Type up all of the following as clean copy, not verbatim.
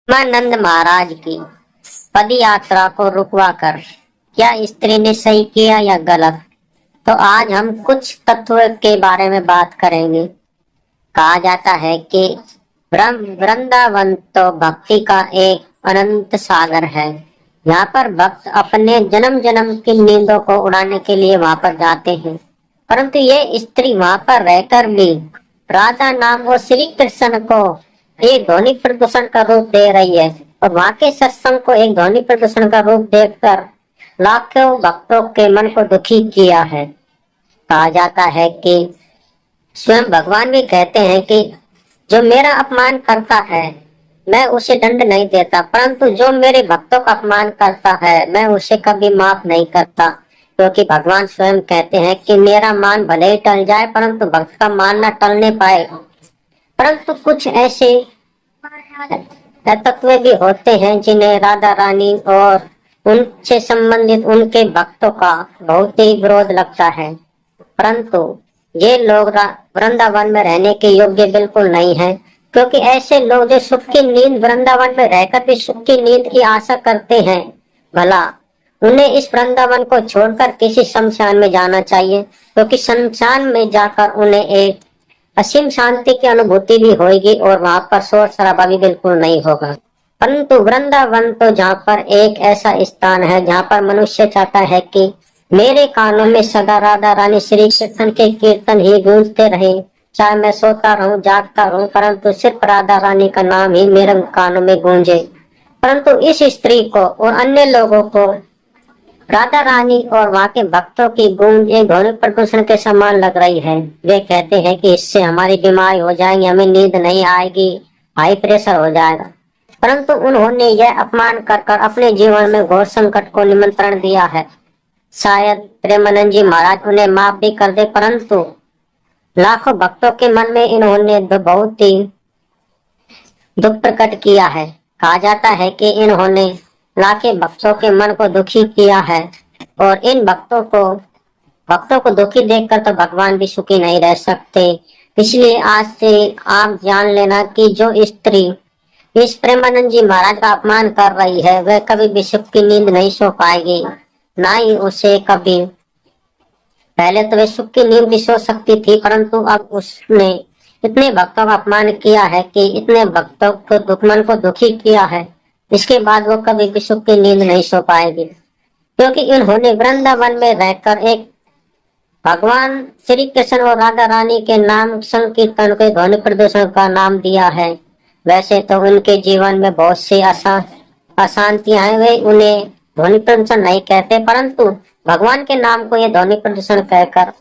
रामानंद महाराज की पद यात्रा को रुकवा कर क्या स्त्री ने सही किया या गलत। तो आज हम कुछ तत्वों के बारे में बात करेंगे। कहा जाता है कि वृंदावन तो भक्ति का एक अनंत सागर है। यहाँ पर भक्त अपने जन्म जन्म की नींदों को उड़ाने के लिए वहां पर जाते हैं, परंतु ये स्त्री वहां पर रहकर भी राधा नाम और श्री कृष्ण को एक ध्वनि प्रदूषण का रूप दे रही है, और वहां के सत्संग को एक ध्वनि प्रदूषण का रूप देकर लाखों भक्तों के मन को दुखी किया है। कहा जाता है कि स्वयं भगवान भी कहते हैं कि जो मेरा अपमान करता है मैं उसे दंड नहीं देता, परंतु जो मेरे भक्तों का अपमान करता है मैं उसे कभी माफ नहीं करता। क्योंकि भगवान स्वयं कहते हैं कि मेरा मान भले ही टल जाए परंतु भक्त का मान न टलने पाए। परंतु कुछ ऐसे तत्व भी होते हैं जिन्हें राधा रानी और उनसे संबंधित उनके भक्तों का बहुत ही विरोध लगता है, परंतु ये लोग वृंदावन में रहने के योग्य बिल्कुल नहीं है। क्योंकि ऐसे लोग जो सुख की नींद वृंदावन में रहकर भी सुख की नींद की आशा करते हैं, भला उन्हें इस वृंदावन को छोड़कर किसी शमशान में जाना चाहिए, क्योंकि शमशान में जाकर उन्हें एक असीम शांति की अनुभूति भी होगी और वहां पर शोर शराबा भी बिल्कुल नहीं होगा। परंतु वृंदावन तो जहाँ पर एक ऐसा स्थान है जहाँ पर मनुष्य चाहता है कि मेरे कानों में सदा राधा रानी श्री कृष्ण के कीर्तन ही गूंजते रहे, चाहे मैं सोता रहूं जागता रहूं, परंतु सिर्फ राधा रानी का नाम ही मेरे कानों में गूंजे। परंतु इस स्त्री को और अन्य लोगों को राधा रानी और वहाँ के भक्तों की गूंज एक ध्वनि प्रदूषण के समान लग रही है। वे कहते हैं कि इससे हमारी बीमारी हो जाएगी, हमें नींद नहीं आएगी, हाई प्रेशर हो जाएगा। परंतु उन्होंने यह अपमान कर अपने जीवन में घोर संकट को निमंत्रण दिया है। शायद प्रेमानंद जी महाराज उन्हें माफ भी कर दे, परंतु लाखों भक्तों के मन में इन्होंने बहुत ही दुख प्रकट किया है। कहा जाता है कि इन्होंने लाखों भक्तों के मन को दुखी किया है, और इन भक्तों को दुखी देखकर तो भगवान भी सुखी नहीं रह सकते। इसलिए आज से आप जान लेना कि जो स्त्री इस प्रेमानंद जी महाराज का अपमान कर रही है वह कभी भी सुख की नींद नहीं सो पाएगी, ना ही उसे कभी। पहले तो वे सुख की नींद भी सो सकती थी, परंतु अब उसने इतने भक्तों का अपमान किया है कि इतने भक्तों को मन को दुखी किया है, इसके बाद वो कभी भी सुख की नींद नहीं सो पाएगी। क्योंकि इन्होंने वृंदावन में रहकर एक भगवान श्री कृष्ण और राधा रानी के नाम संकीर्तन के ध्वनि प्रदूषण का नाम दिया है। वैसे तो उनके जीवन में बहुत सी अशांतियां हैं, वे उन्हें ध्वनि प्रदूषण नहीं कहते, परंतु भगवान के नाम को ये ध्वनि प्रदूषण कहकर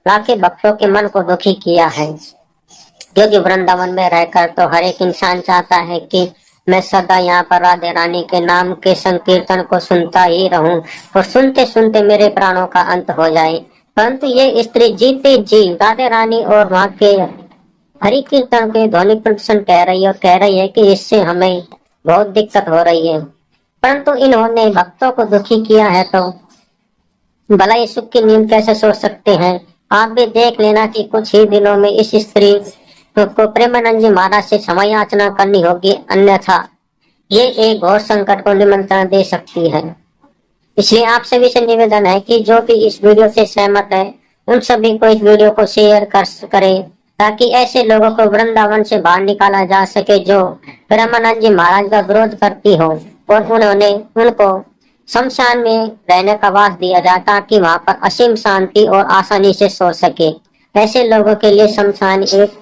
लाखों भक्तों के मन को दुखी किया है। क्योंकि वृंदावन में रहकर तो हर एक इंसान चाहता है कि मैं सदा यहाँ पर राधे रानी के नाम के संकीर्तन को सुनता ही रहूं, और सुनते सुनते मेरे प्राणों का अंत हो जाए। परंतु ये स्त्री जीते जी राधे रानी और वहाँ के हरि कीर्तन के ध्वनि प्रदूषण कह रही है, और कह रही है कि इससे हमें बहुत दिक्कत हो रही है। परंतु इन्होंने भक्तों को दुखी किया है, तो भला ये सुख की नींद कैसे सो सकते हैं। आप भी देख लेना कि कुछ ही दिनों में इस स्त्री को प्रेमानंद जी महाराज से क्षमा याचना करनी होगी, अन्यथा ये एक घोर संकट को निमंत्रण दे सकती है। इसलिए आप सभी से निवेदन है कि जो भी इस वीडियो से सहमत है उन सभी को इस वीडियो को शेयर करें, ताकि ऐसे लोगों को वृंदावन से बाहर निकाला जा सके जो प्रेमानंद जी महाराज का विरोध करती हो, और उनको शमशान में रहने का वास दिया जाए, ताकि वहां पर असीम शांति और आसानी से सो सके। ऐसे लोगों के लिए शमशान एक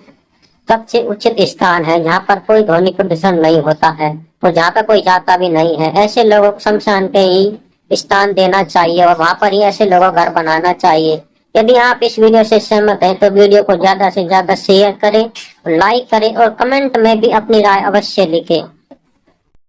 सबसे उचित स्थान है जहाँ पर कोई ध्वनि प्रदूषण नहीं होता है, और जहाँ पर कोई जाता भी नहीं है। ऐसे लोगों को शमशान पे ही स्थान देना चाहिए, और वहां पर ही ऐसे लोगों घर बनाना चाहिए। यदि आप इस वीडियो से सहमत हैं तो वीडियो को ज्यादा से ज्यादा शेयर करें, लाइक करें, और कमेंट में भी अपनी राय अवश्य लिखें।